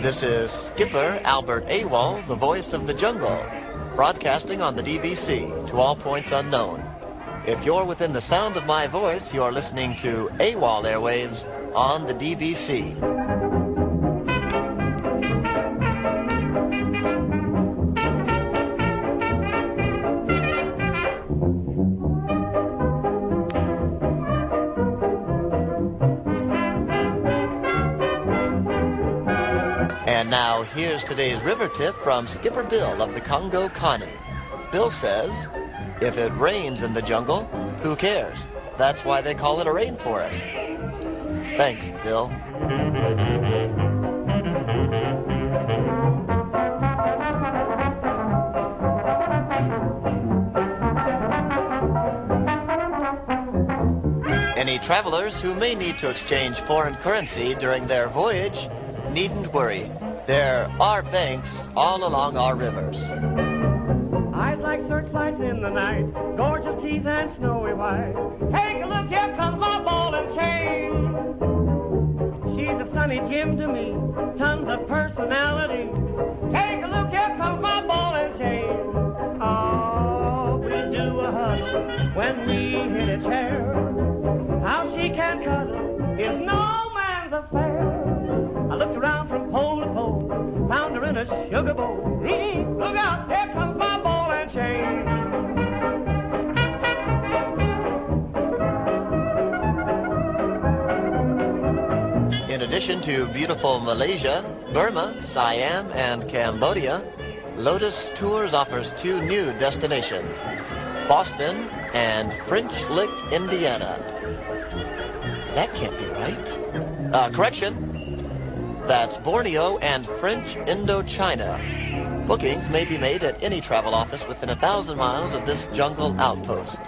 This is Skipper Albert Awol, the voice of the jungle, broadcasting on the DBC to all points unknown. If you're within the sound of my voice, you're listening to AWOL Airwaves on the DBC. And now, here's today's river tip from Skipper Bill of the Congo Connie. Bill says, if it rains in the jungle, who cares? That's why they call it a rainforest. Thanks, Bill. Any travelers who may need to exchange foreign currency during their voyage needn't worry. There are banks all along our rivers. Eyes like searchlights in the night, gorgeous teeth and snowy white. Take a look, here comes my ball and chain. She's a sunny gem to me, tons of personality. Take a look, here comes my ball and chain. Oh, we do a huddle when we hit its hair. How she can cuddle is no man's affair. I looked around from pole to pole, found her in a sugar bowl. Look out, here comes my ball and chain. In addition to beautiful Malaysia, Burma, Siam, and Cambodia, Lotus Tours offers two new destinations, Boston and French Lick, Indiana. That can't be right. Correction. That's Borneo and French Indochina. Bookings may be made at any travel office within 1,000 miles of this jungle outpost.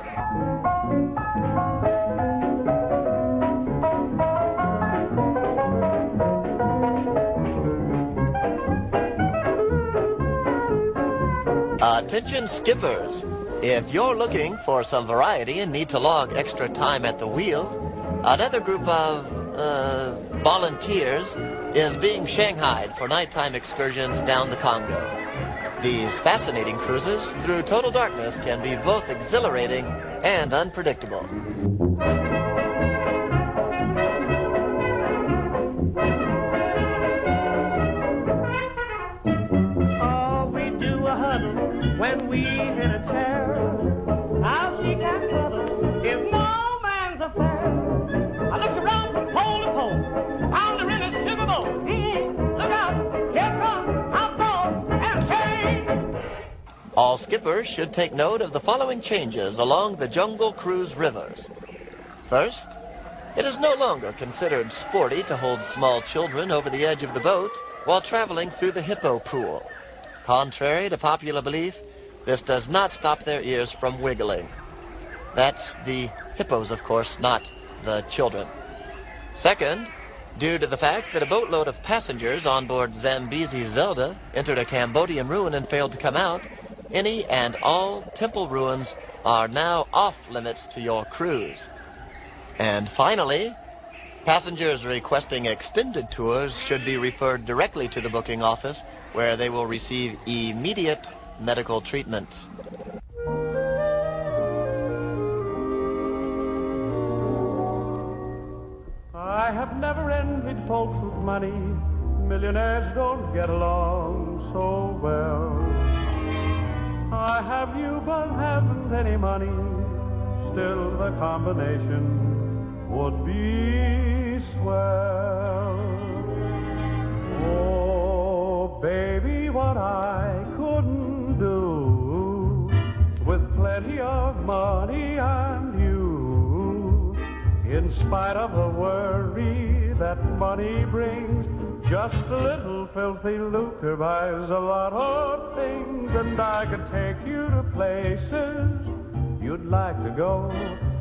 Attention skippers! If you're looking for some variety and need to log extra time at the wheel, another group of volunteers is being shanghaied for nighttime excursions down the Congo. These fascinating cruises through total darkness can be both exhilarating and unpredictable. Oh, we do a huddle when we hit a chair. How she can cuddle is no man's affair. I looked around from pole to pole, found her in a sugar bowl. Look out, here comes our ball and chain. All skippers should take note of the following changes along the Jungle Cruise rivers. First, it is no longer considered sporty to hold small children over the edge of the boat while traveling through the hippo pool. Contrary to popular belief, this does not stop their ears from wiggling. That's the hippos, of course, not the children. Second, due to the fact that a boatload of passengers on board Zambezi Zelda entered a Cambodian ruin and failed to come out, any and all temple ruins are now off limits to your cruise. And finally, passengers requesting extended tours should be referred directly to the booking office, where they will receive immediate medical treatment. I have never envied folks with money. Millionaires don't get along so well. I have you but haven't any money. Still the combination would be swell. Oh, baby, what I couldn't do with plenty of money and you. In spite of the worry that money brings, just a little filthy lucre buys a lot of things, and I could take you to places you'd like to go.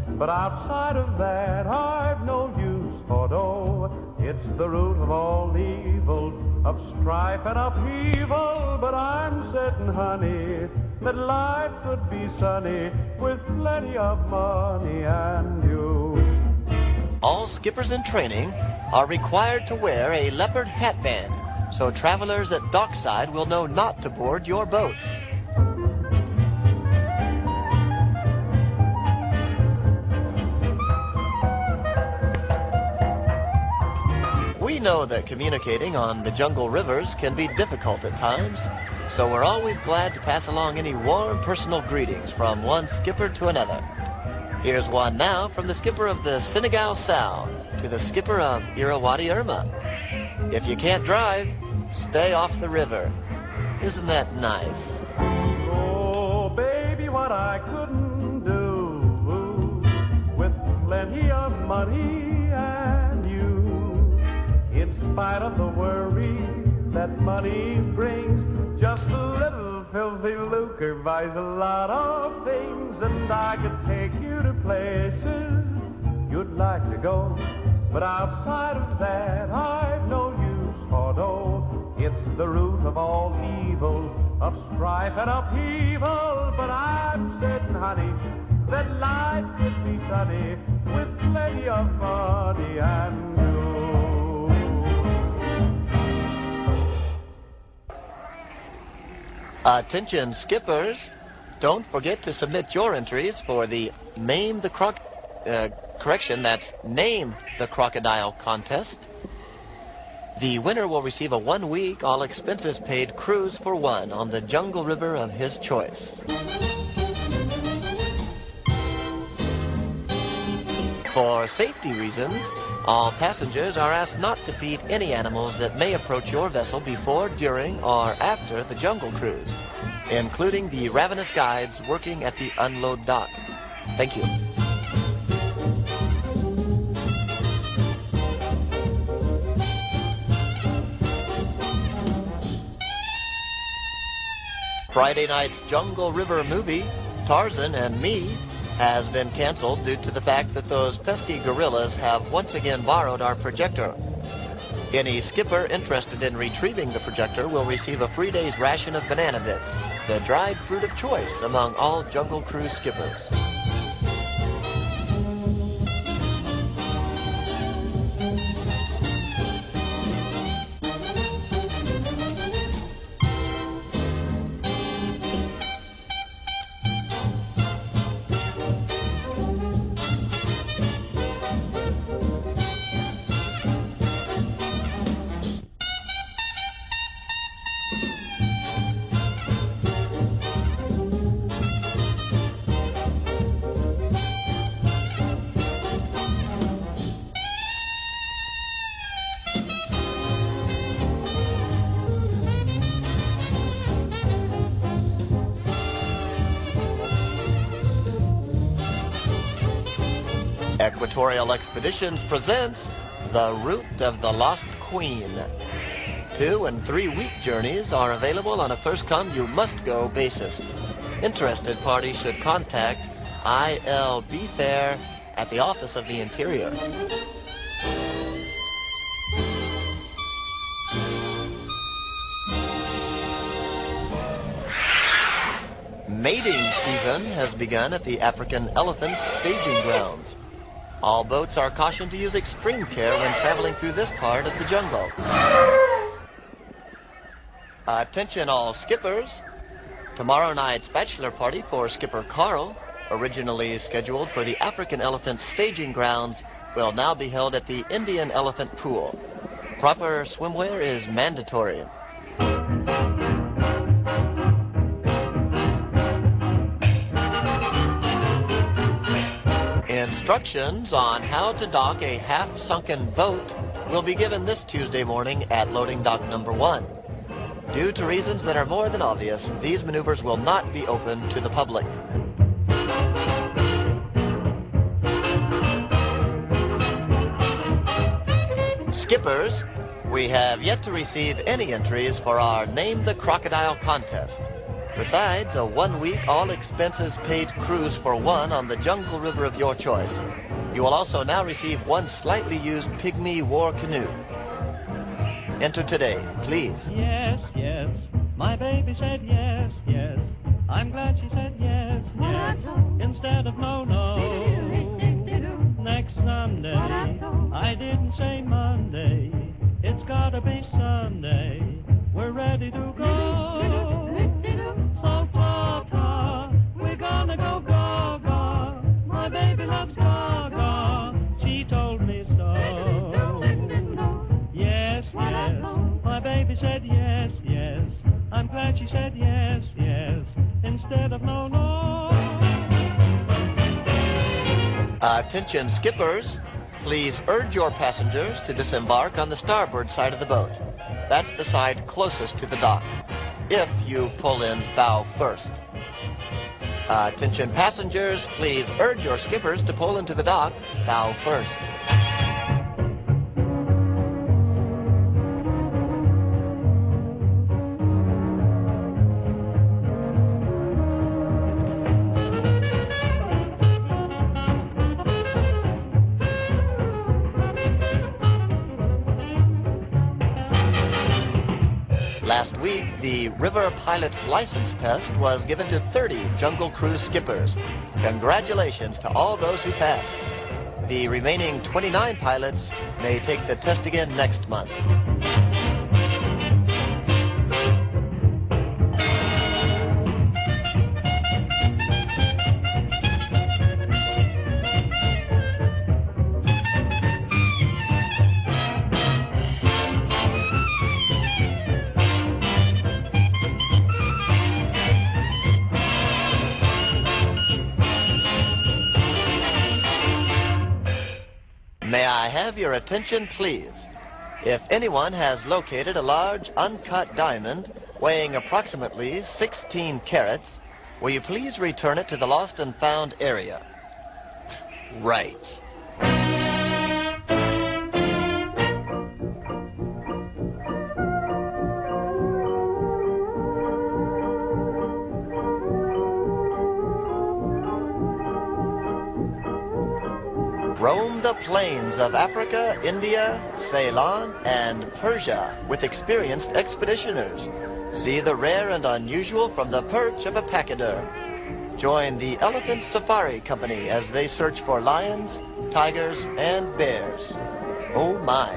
But outside of that, I've no use for dough. It's the root of all evil, of strife and upheaval. But I'm certain, honey, that life could be sunny with plenty of money and you. All skippers in training are required to wear a leopard hatband so travelers at dockside will know not to board your boats. We know that communicating on the jungle rivers can be difficult at times, so we're always glad to pass along any warm personal greetings from one skipper to another. Here's one now from the skipper of the Senegal Sal to the skipper of Irrawaddy Irma. If you can't drive, stay off the river. Isn't that nice? Oh, baby, what I couldn't do with plenty of money and you, in spite of the worry that money brings, just a little filthy lucre buys a lot of things, and I could take you to places you'd like to go, but outside of that I've no use for dough. It's the root of all evil, of strife and upheaval, but I'm certain, honey, that life could be sunny with plenty of money and you. Attention skippers, don't forget to submit your entries for the Name the Crocodile contest. The winner will receive a 1-week, all expenses paid cruise for one on the jungle river of his choice. For safety reasons, all passengers are asked not to feed any animals that may approach your vessel before, during, or after the jungle cruise, including the ravenous guides working at the unload dock. Thank you. Friday night's Jungle River movie, Tarzan and Me, has been canceled due to the fact that those pesky gorillas have once again borrowed our projector. Any skipper interested in retrieving the projector will receive a free day's ration of banana bits, the dried fruit of choice among all Jungle Cruise skippers. Equatorial Expeditions presents The Route of the Lost Queen. 2- and 3-week journeys are available on a first-come, you-must-go basis. Interested parties should contact ILB Fair at the Office of the Interior. Mating season has begun at the African elephant staging grounds. All boats are cautioned to use extreme care when traveling through this part of the jungle. Attention all skippers. Tomorrow night's bachelor party for Skipper Carl, originally scheduled for the African elephant staging grounds, will now be held at the Indian elephant pool. Proper swimwear is mandatory. Instructions on how to dock a half-sunken boat will be given this Tuesday morning at loading dock number 1. Due to reasons that are more than obvious, these maneuvers will not be open to the public. Skippers, we have yet to receive any entries for our Name the Crocodile contest. Besides a 1-week, all-expenses-paid cruise for one on the jungle river of your choice, you will also now receive one slightly used pygmy war canoe. Enter today, please. Yes, yes, my baby said yes, yes. I'm glad she said yes, yes, instead of no, no. Next Sunday, I didn't say Monday, it's gotta be Sunday. instead of no, no. Attention skippers, please urge your passengers to disembark on the starboard side of the boat. That's the side closest to the dock, if you pull in bow first. Attention passengers, please urge your skippers to pull into the dock bow first. Last week, the River Pilot's License Test was given to 30 Jungle Cruise skippers. Congratulations to all those who passed. The remaining 29 pilots may take the test again next month. May I have your attention, please? If anyone has located a large uncut diamond weighing approximately 16 carats, will you please return it to the lost and found area? Right. Roam the plains of Africa, India, Ceylon, and Persia with experienced expeditioners. See the rare and unusual from the perch of a pachyderm. Join the Elephant Safari Company as they search for lions, tigers, and bears. Oh my.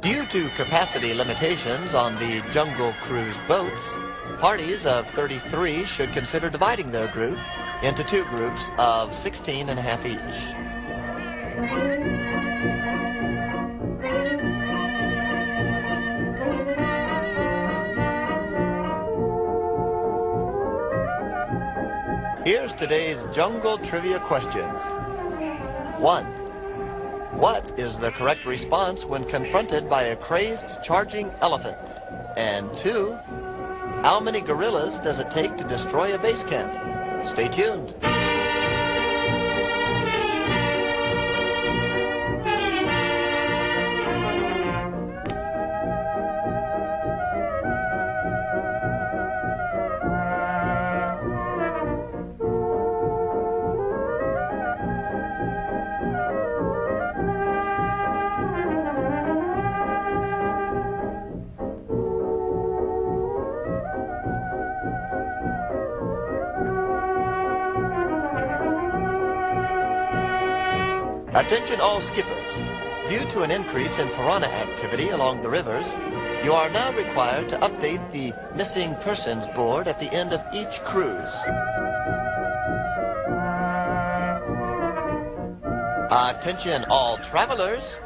Due to capacity limitations on the Jungle Cruise boats, parties of 33 should consider dividing their group into two groups of 16 and a half each. Here's today's Jungle Trivia questions. 1. What is the correct response when confronted by a crazed charging elephant? And 2, how many gorillas does it take to destroy a base camp? Stay tuned. Attention all skippers. Due to an increase in piranha activity along the rivers, you are now required to update the missing persons board at the end of each cruise. Attention all travelers.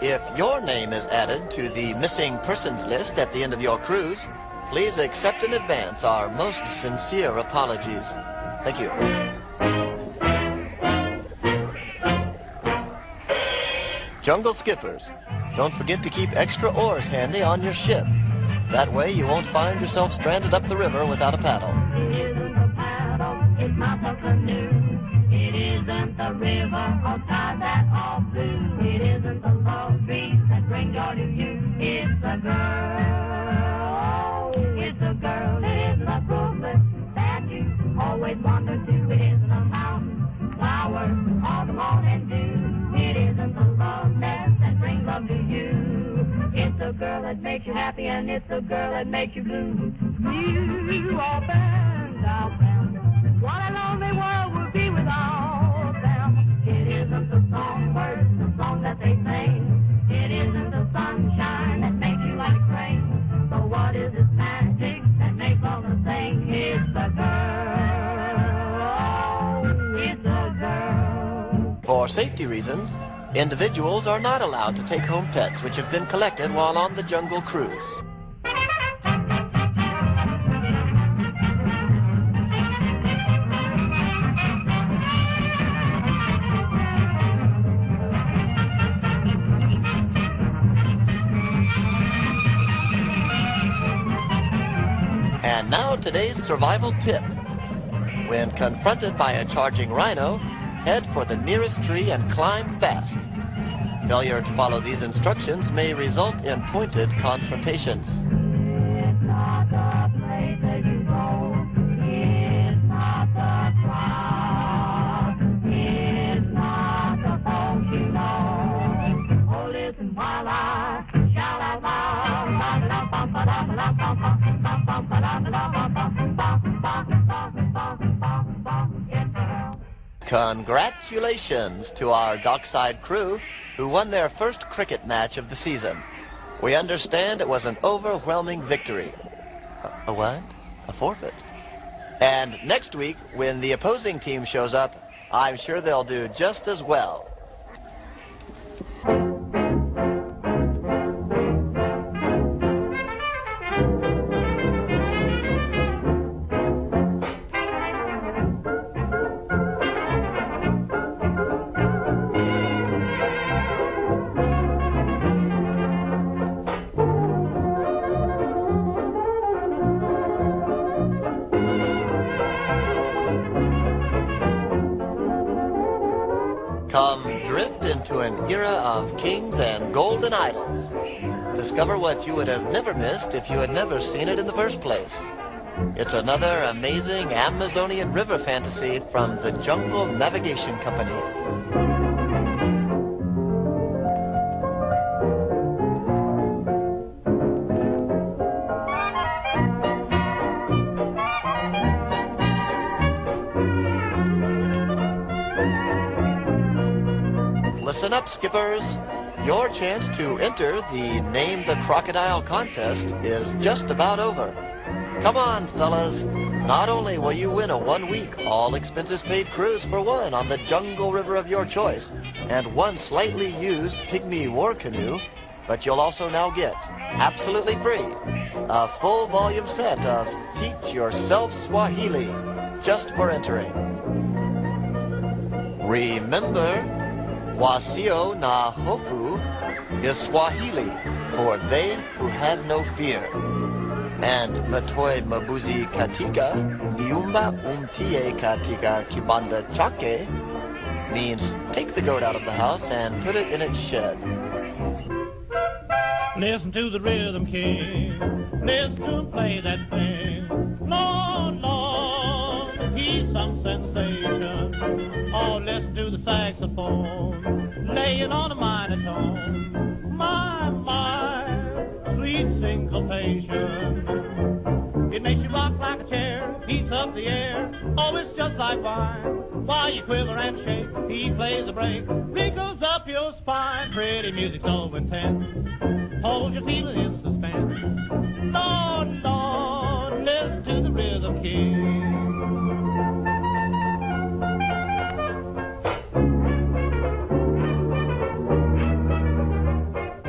If your name is added to the missing persons list at the end of your cruise, please accept in advance our most sincere apologies. Thank you. Jungle skippers, don't forget to keep extra oars handy on your ship. That way you won't find yourself stranded up the river without a paddle. It isn't a paddle, it's not the canoe. It isn't the river or sky that all blue. It isn't the love breeze that brings joy to you. It's a girl, it's a girl. It isn't a brooklet that you always wander to. It isn't a mountain, flowers, all the morning dew. It isn't the love nest that brings love to you. It's the girl that makes you happy and it's the girl that makes you blue. You are band out them. What a lonely world would be without them. It isn't the songbirds, the song that they sing. It isn't the sunshine that makes you like rain. So safety reasons, individuals are not allowed to take home pets which have been collected while on the Jungle Cruise. And now today's survival tip. When confronted by a charging rhino, head for the nearest tree and climb fast. Failure to follow these instructions may result in pointed confrontations. It's not the place that you go. It's not the crowd. It's not the folks you know. Oh, listen while I shout out loud. Congratulations to our dockside crew who won their first cricket match of the season. We understand it was an overwhelming victory. A what? A forfeit. And next week, when the opposing team shows up, I'm sure they'll do just as well. Come drift into an era of kings and golden idols. Discover what you would have never missed if you had never seen it in the first place. It's another amazing Amazonian river fantasy from the Jungle Navigation Company. Listen up, skippers. Your chance to enter the Name the Crocodile contest is just about over. Come on, fellas. Not only will you win a one-week, all-expenses-paid cruise for one on the jungle river of your choice and one slightly used pygmy war canoe, but you'll also now get, absolutely free, a full volume set of Teach Yourself Swahili just for entering. Remember, Wasio na hofu is Swahili for they who have no fear. And Matoi Mabuzi Katika, Niumba Umtie Katika Kibanda Chake means take the goat out of the house and put it in its shed. Listen to the rhythm king, listen to him play that thing. Lord, Lord, he's some sensation. Oh, listen to the saxophone, laying on a minor tone. My, sweet syncopation. It makes you rock like a chair, heats up the air. Oh, it's just like wine. While you quiver and shake, he plays the break, wrinkles up your spine. Pretty music so intense, hold your feeling in suspense. Lord, Lord, listen to the rhythm king.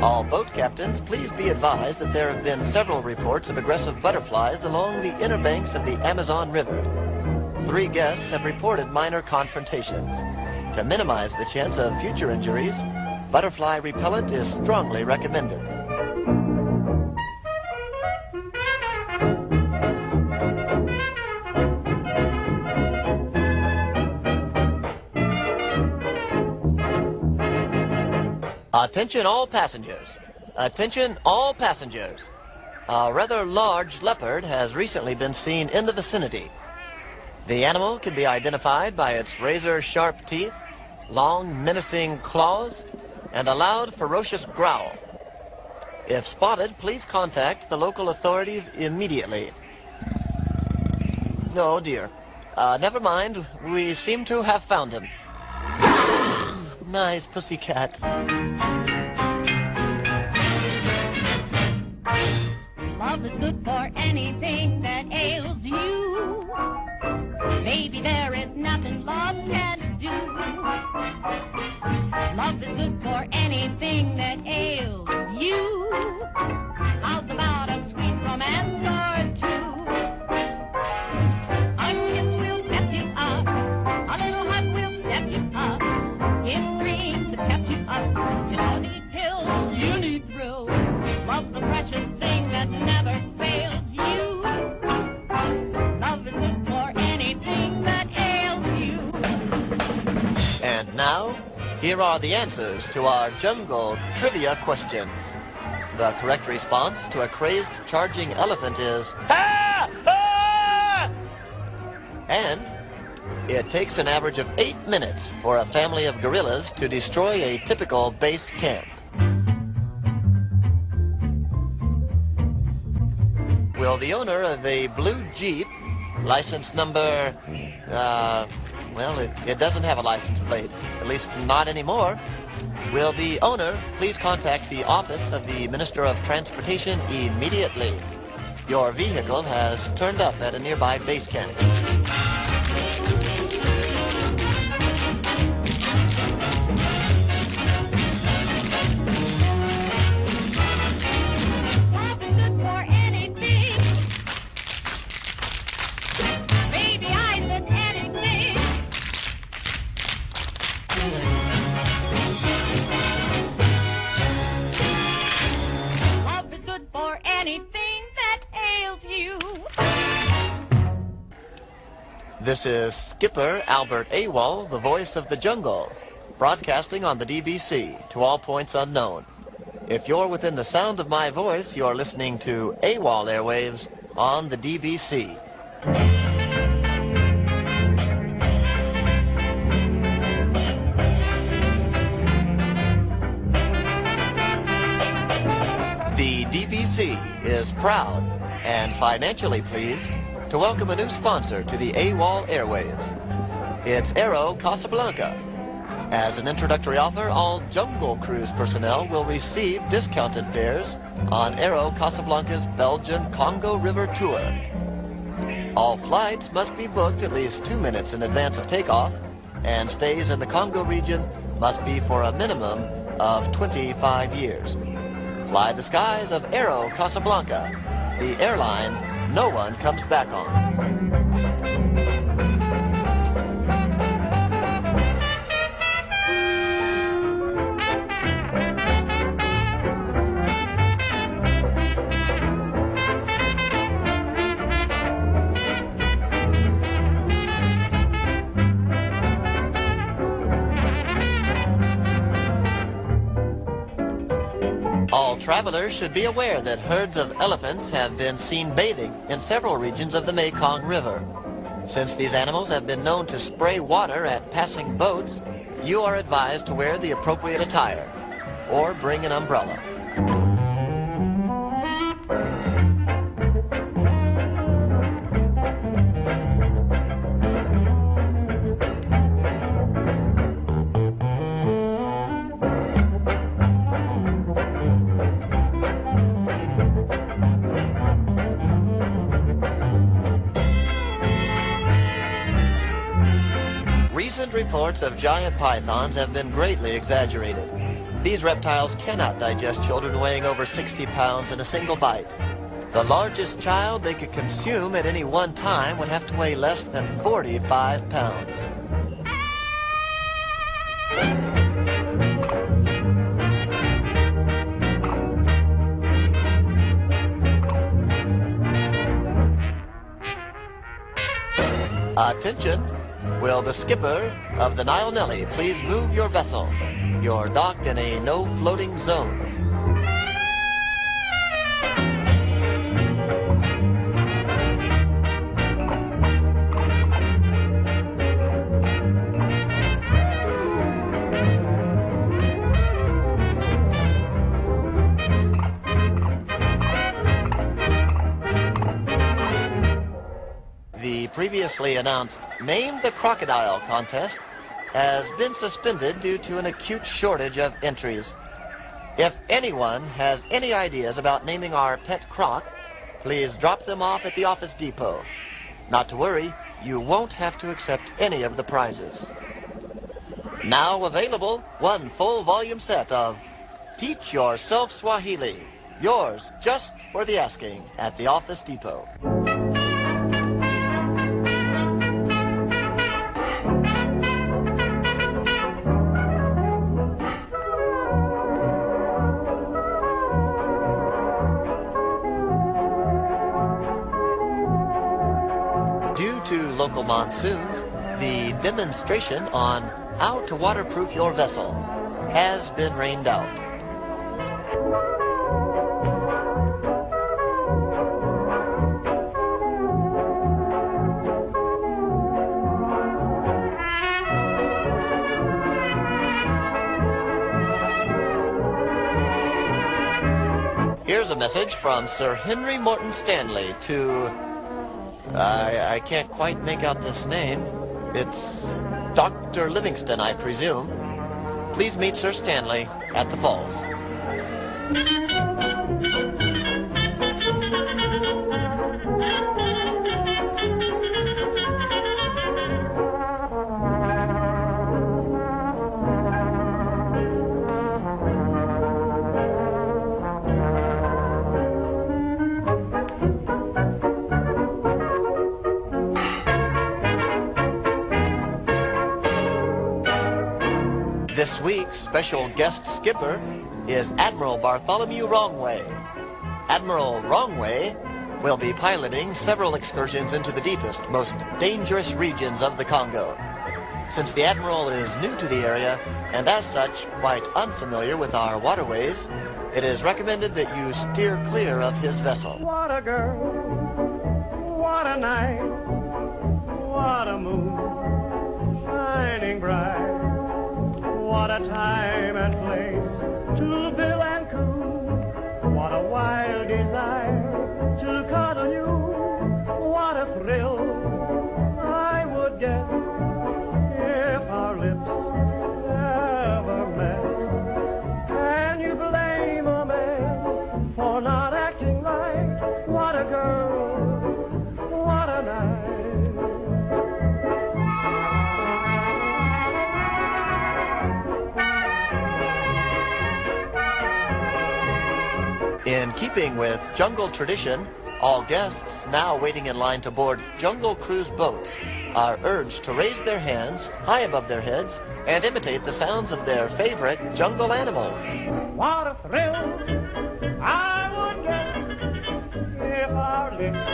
All boat captains, please be advised that there have been several reports of aggressive butterflies along the inner banks of the Amazon River. 3 guests have reported minor confrontations. To minimize the chance of future injuries, butterfly repellent is strongly recommended. Attention all passengers. Attention all passengers. A rather large leopard has recently been seen in the vicinity. The animal can be identified by its razor-sharp teeth, long menacing claws, and a loud ferocious growl. If spotted, please contact the local authorities immediately. Oh dear. Never mind. We seem to have found him. Nice pussycat. Love is good for anything that ails you. Baby, there is nothing love can do. Love is good for anything that ails you. How's about a sweet romance or two? A kiss will pep you up, a little hug will step you up. Give dreams that kept you up. You don't need pills, you need thrills. Love's the precious thing that never fails you. Love is good for anything that ails you. And now, here are the answers to our jungle trivia questions. The correct response to a crazed charging elephant is "Ah! Ah!" And it takes an average of 8 minutes for a family of gorillas to destroy a typical base camp. Will the owner of a blue Jeep, license number, it doesn't have a license plate, at least not anymore. Will the owner please contact the office of the Minister of Transportation immediately? Your vehicle has turned up at a nearby base camp. Love is good for anything. Baby eyes and anything. Love is good for anything that ails you. This is Skipper Albert AWOL, the voice of the jungle, broadcasting on the DBC to all points unknown. If you're within the sound of my voice, you're listening to AWOL airwaves on the DBC. The DBC is proud and financially pleased to welcome a new sponsor to the AWOL airwaves. It's Aero Casablanca. As an introductory offer, all Jungle Cruise personnel will receive discounted fares on Aero Casablanca's Belgian Congo River tour. All flights must be booked at least 2 minutes in advance of takeoff, and stays in the Congo region must be for a minimum of 25 years. Fly the skies of Aero Casablanca, the airline no one comes back on. All travelers should be aware that herds of elephants have been seen bathing in several regions of the Mekong River. Since these animals have been known to spray water at passing boats, you are advised to wear the appropriate attire or bring an umbrella. Recent reports of giant pythons have been greatly exaggerated. These reptiles cannot digest children weighing over 60 pounds in a single bite. The largest child they could consume at any one time would have to weigh less than 45 pounds. Attention! Will the skipper of the Nile Nelly please move your vessel? You're docked in a no-floating zone. The previously announced Name the Crocodile contest has been suspended due to an acute shortage of entries. If anyone has any ideas about naming our pet croc, please drop them off at the office depot. Not to worry, you won't have to accept any of the prizes. Now available, one full volume set of Teach Yourself Swahili. Yours just for the asking at the Office Depot. Due to local monsoons, the demonstration on how to waterproof your vessel has been rained out. Here's a message from Sir Henry Morton Stanley to... I can't quite make out this name. It's Dr. Livingston, I presume. Please meet Sir Stanley at the falls. This week's special guest skipper is Admiral Bartholomew Wrongway. Admiral Wrongway will be piloting several excursions into the deepest, most dangerous regions of the Congo. Since the Admiral is new to the area, and as such, quite unfamiliar with our waterways, it is recommended that you steer clear of his vessel. What a girl, what a night, what a moon, shining bright. What a time and place to bill and coo. What a wild desire to cuddle you. What a thrill I would get if our lips ever met. Can you blame a man for not acting right? What a girl, what a night. In keeping with jungle tradition, all guests now waiting in line to board Jungle Cruise boats are urged to raise their hands high above their heads and imitate the sounds of their favorite jungle animals. What a thrill I would get if our lips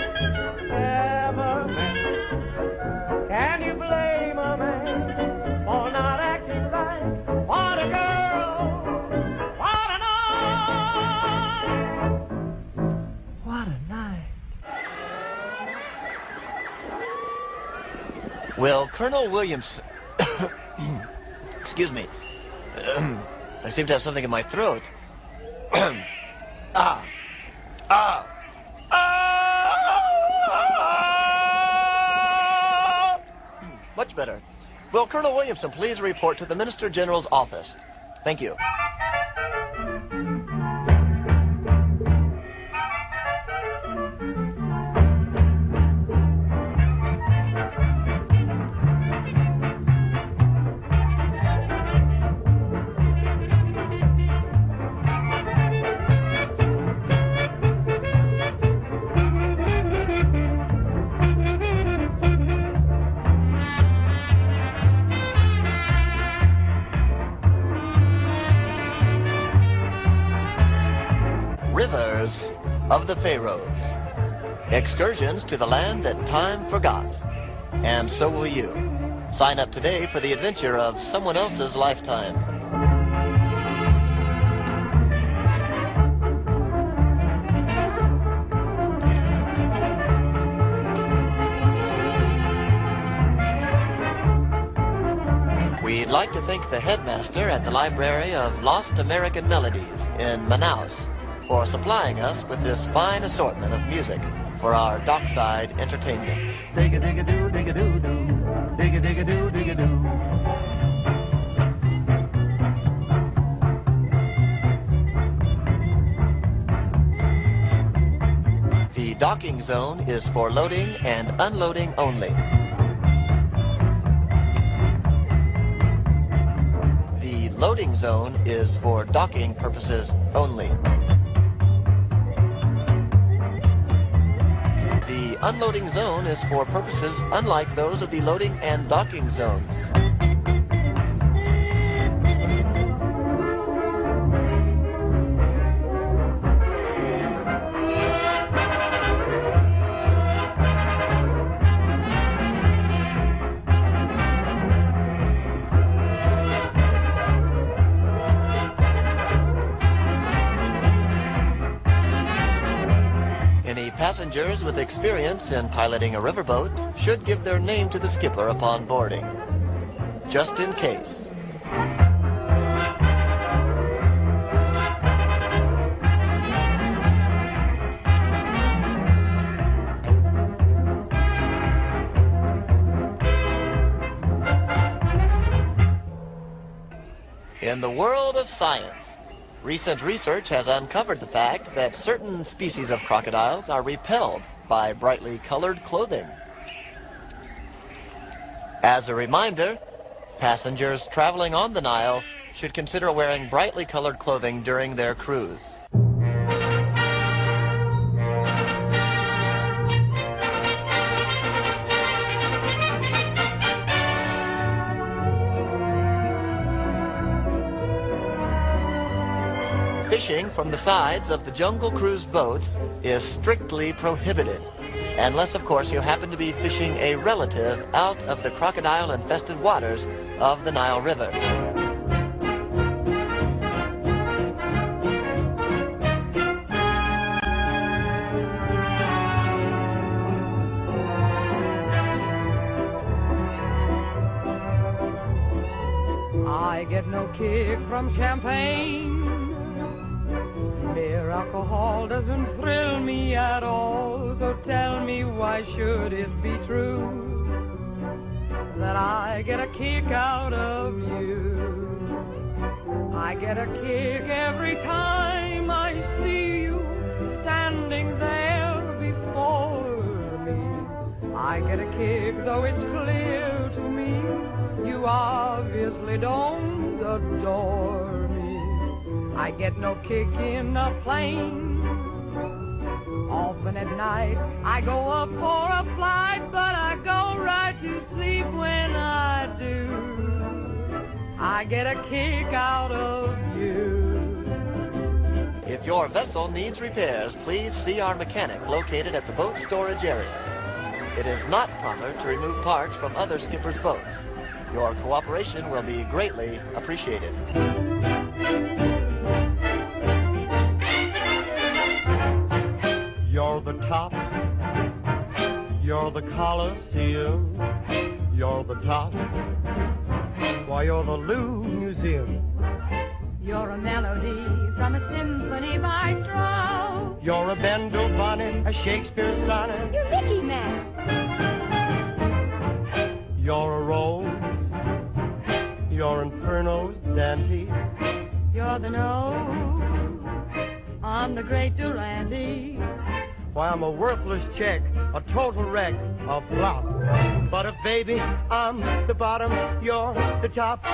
ever met. Can you blame a man for not acting right? What a girl, what a night, what a night. Will Colonel Williams... Excuse me. I seem to have something in my throat. Much better. Will Colonel Williamson please report to the Minister General's office? Thank you. Rivers of the Pharaohs. Excursions to the land that time forgot. And so will you. Sign up today for the adventure of someone else's lifetime. We'd like to thank the headmaster at the Library of Lost American Melodies in Manaus for supplying us with this fine assortment of music for our dockside entertainment. Dig-a-dig-a-doo, dig-a-doo-doo, dig-a-dig-a-doo, dig-a-doo. The docking zone is for loading and unloading only. loading zone is for docking purposes only. The unloading zone is for purposes unlike those of the loading and docking zones. Passengers with experience in piloting a riverboat should give their name to the skipper upon boarding, just in case. In the world of science, recent research has uncovered the fact that certain species of crocodiles are repelled by brightly colored clothing. As a reminder, passengers traveling on the Nile should consider wearing brightly colored clothing during their cruise. Fishing from the sides of the Jungle Cruise boats is strictly prohibited, unless, of course, you happen to be fishing a relative out of the crocodile-infested waters of the Nile River. I get no kick from champagne. Mere alcohol doesn't thrill me at all, so tell me, why should it be true that I get a kick out of you? I get a kick every time I see you standing there before me. I get a kick, though it's clear to me you obviously don't adore me. I get no kick in a plane. Often at night I go up for a flight, but I go right to sleep when I do. I get a kick out of you. If your vessel needs repairs, please see our mechanic located at the boat storage area. It is not proper to remove parts from other skippers' boats. Your cooperation will be greatly appreciated. You're the top, you're the Coliseum, you're the top, why you're the Louvre Museum. You're a melody from a symphony by Strauss. You're a Bendel bonnet, a Shakespeare sonnet. You're Mickey Mouse. You're a rose, you're Inferno's Dante. You're the nose on the great Durante. Why, I'm a worthless check, a total wreck, a flop. But if, baby, I'm the bottom, you're the top.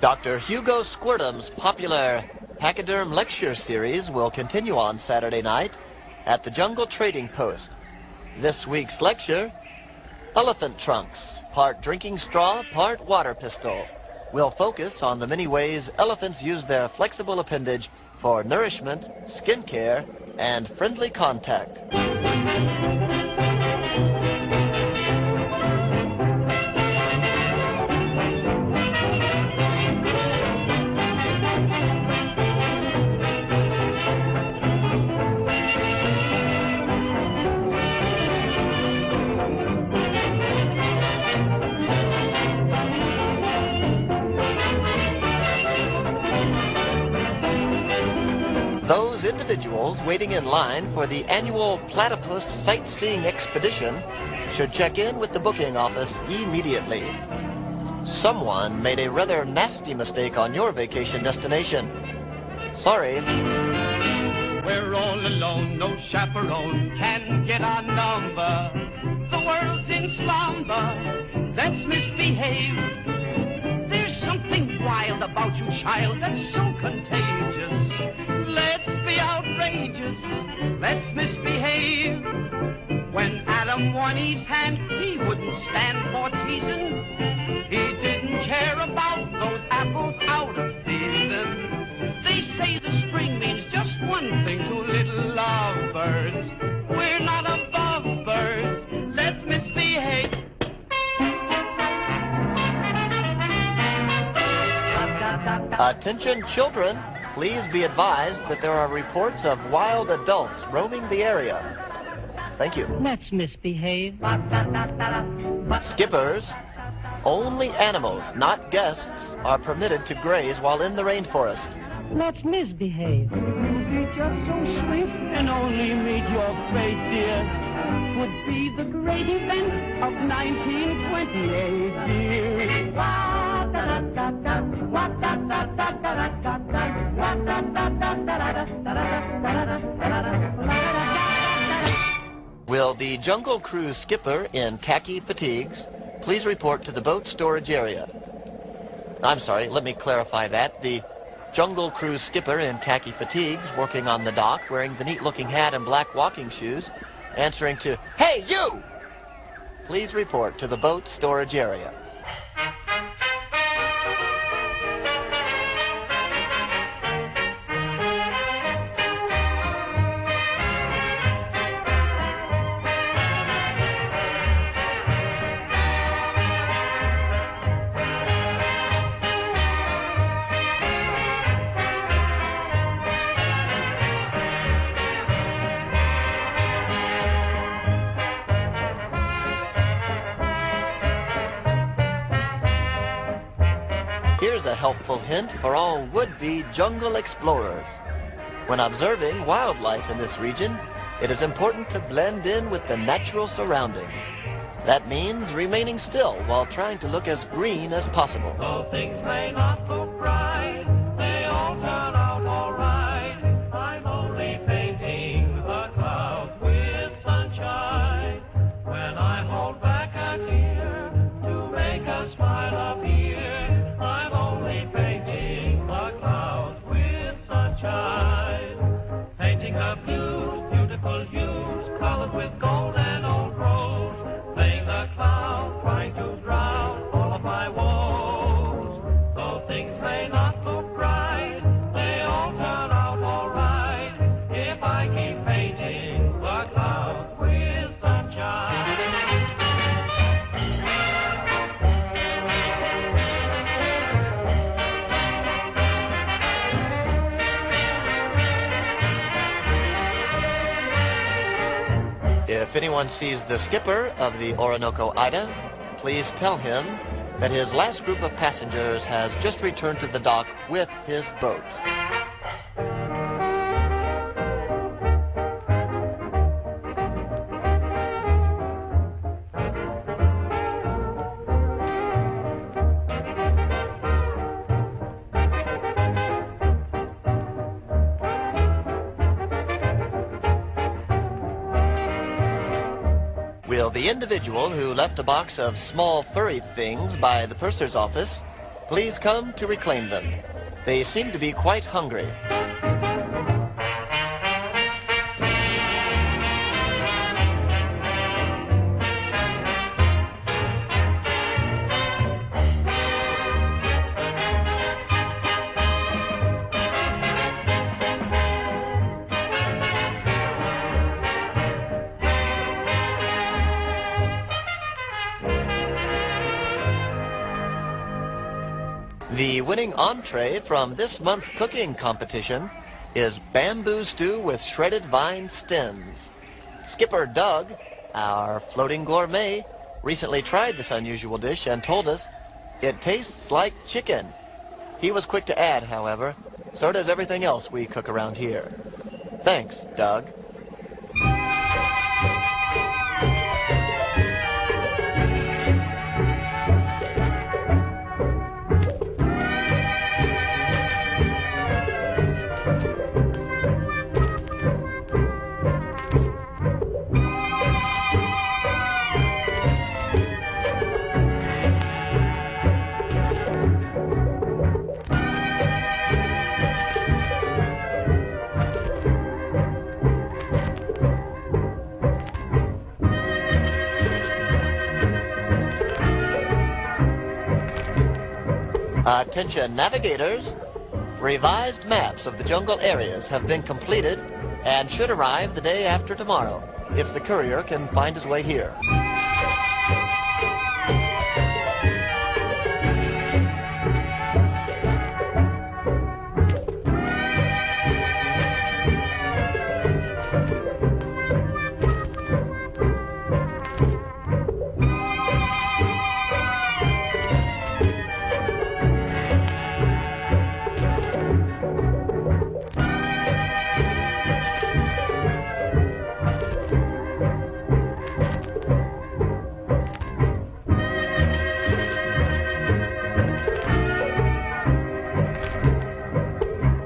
Dr. Hugo Squirtum's popular Pachyderm lecture series will continue on Saturday night at the Jungle Trading Post. This week's lecture, Elephant Trunks, part drinking straw, part water pistol, will focus on the many ways elephants use their flexible appendage for nourishment, skin care, and friendly contact. Those individuals waiting in line for the annual platypus sightseeing expedition should check in with the booking office immediately. Someone made a rather nasty mistake on your vacation destination. Sorry. We're all alone, no chaperone can get our number. The world's in slumber, that's mysterious. misbehave. There's something wild about you, child, that's so contagious. Let's be outrageous. Let's misbehave. When Adam won Eve's hand, he wouldn't stand for teasing. He didn't care about those apples out of season. They say the spring means just one thing to little lovebirds. We're not above birds. Let's misbehave. Attention children, please be advised that there are reports of wild adults roaming the area. Thank you. Let's misbehave. Skippers, only animals, not guests, are permitted to graze while in the rainforest. Let's misbehave. You'd be just so sweet and only meet your fate, dear. Would be the great event of 1928, dear. Will the Jungle Cruise skipper in khaki fatigues please report to the boat storage area? I'm sorry, let me clarify that. The Jungle Cruise skipper in khaki fatigues working on the dock, wearing the neat-looking hat and black walking shoes, answering to, "Hey, you!" Please report to the boat storage area. Here's a helpful hint for all would-be jungle explorers. When observing wildlife in this region, it is important to blend in with the natural surroundings. That means remaining still while trying to look as green as possible. Though things may not look right, they all turn out all right. I'm only painting the clouds with sunshine. When I hold back a tear to make a smile appear, I'm only painting the clouds with sunshine. Painting the blues, beautiful hues, colored with gold and old rose. Playing the clown, trying to drown all of my woes. Though things may not look right, they all turn out all right. If I keep painting the clouds with sunshine. If anyone sees the skipper of the Orinoco Ida, please tell him that his last group of passengers has just returned to the dock with his boat. Will the individual who left a box of small furry things by the purser's office please come to reclaim them? They seem to be quite hungry. The winning entree from this month's cooking competition is bamboo stew with shredded vine stems. Skipper Doug, our floating gourmet, recently tried this unusual dish and told us it tastes like chicken. He was quick to add, however, so does everything else we cook around here. Thanks, Doug. Attention navigators, revised maps of the jungle areas have been completed and should arrive the day after tomorrow, if the courier can find his way here.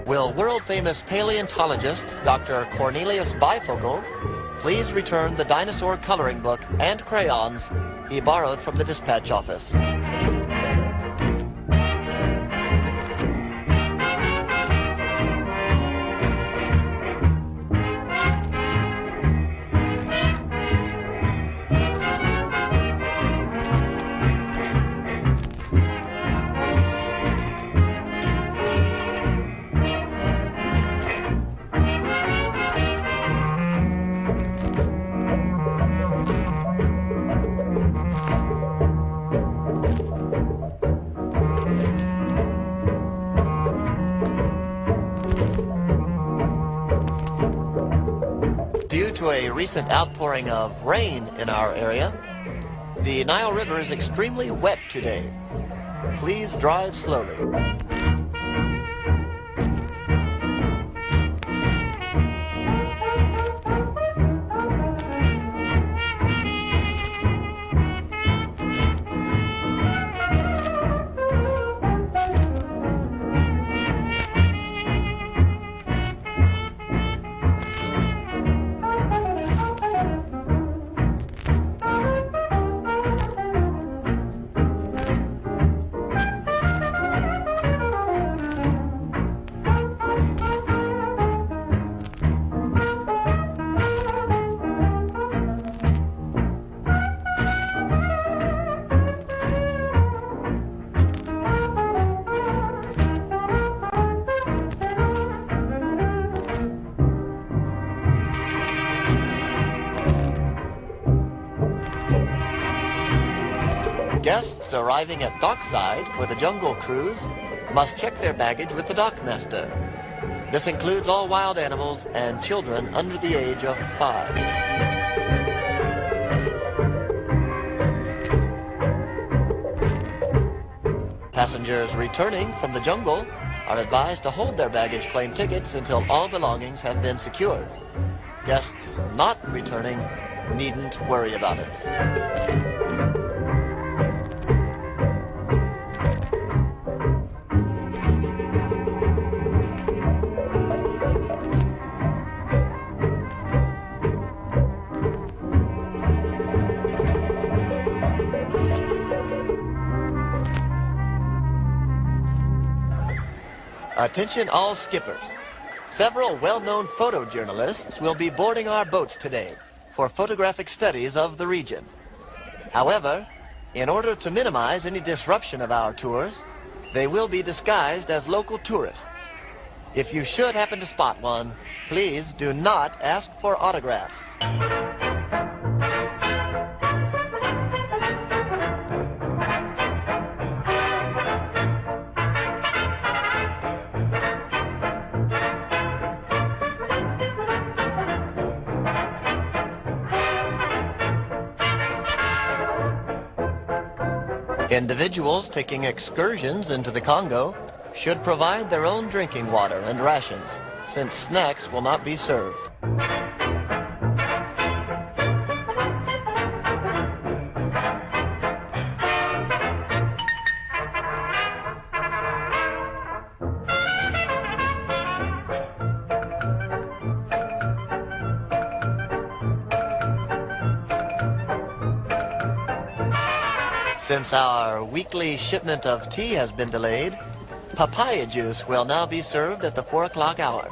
Will world-famous paleontologist Dr. Cornelius Bifocal please return the dinosaur coloring book and crayons he borrowed from the dispatch office? Due to a recent outpouring of rain in our area, the Nile River is extremely wet today. Please drive slowly. Guests arriving at dockside for the Jungle Cruise must check their baggage with the dockmaster. This includes all wild animals and children under the age of 5. Passengers returning from the jungle are advised to hold their baggage claim tickets until all belongings have been secured. Guests not returning needn't worry about it. Attention all skippers. Several well-known photojournalists will be boarding our boats today for photographic studies of the region. However, in order to minimize any disruption of our tours, they will be disguised as local tourists. If you should happen to spot one, please do not ask for autographs. Individuals taking excursions into the Congo should provide their own drinking water and rations, since snacks will not be served. Since our weekly shipment of tea has been delayed, papaya juice will now be served at the 4 o'clock hour.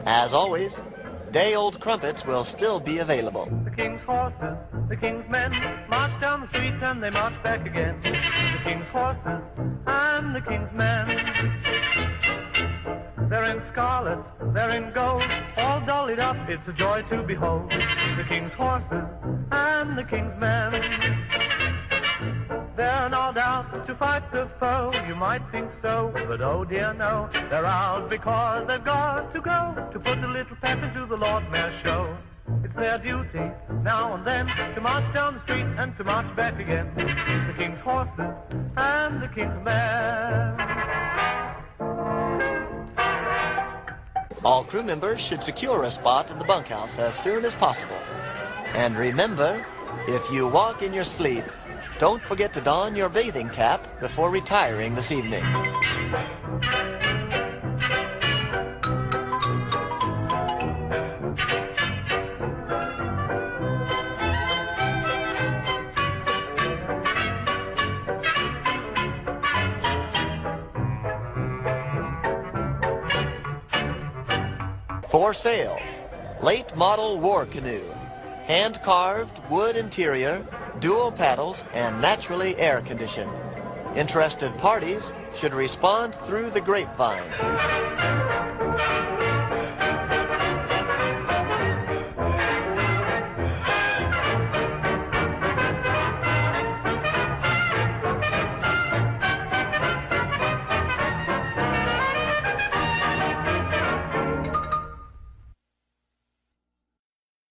As always, day-old crumpets will still be available. The king's horses, the king's men, march down the street and they march back again. The king's horses and the king's men. They're in scarlet, they're in gold, all dollied up, it's a joy to behold. The king's horses and the king's men. They're not out to fight the foe, you might think so, but oh dear no. They're out because they've got to go to put a little pep into the Lord Mayor's show. It's their duty, now and then, to march down the street and to march back again. The king's horses and the king's men. All crew members should secure a spot in the bunkhouse as soon as possible. And remember, if you walk in your sleep, don't forget to don your bathing cap before retiring this evening. For sale, late model war canoe. Hand-carved wood interior, dual paddles, and naturally air-conditioned. Interested parties should respond through the grapevine.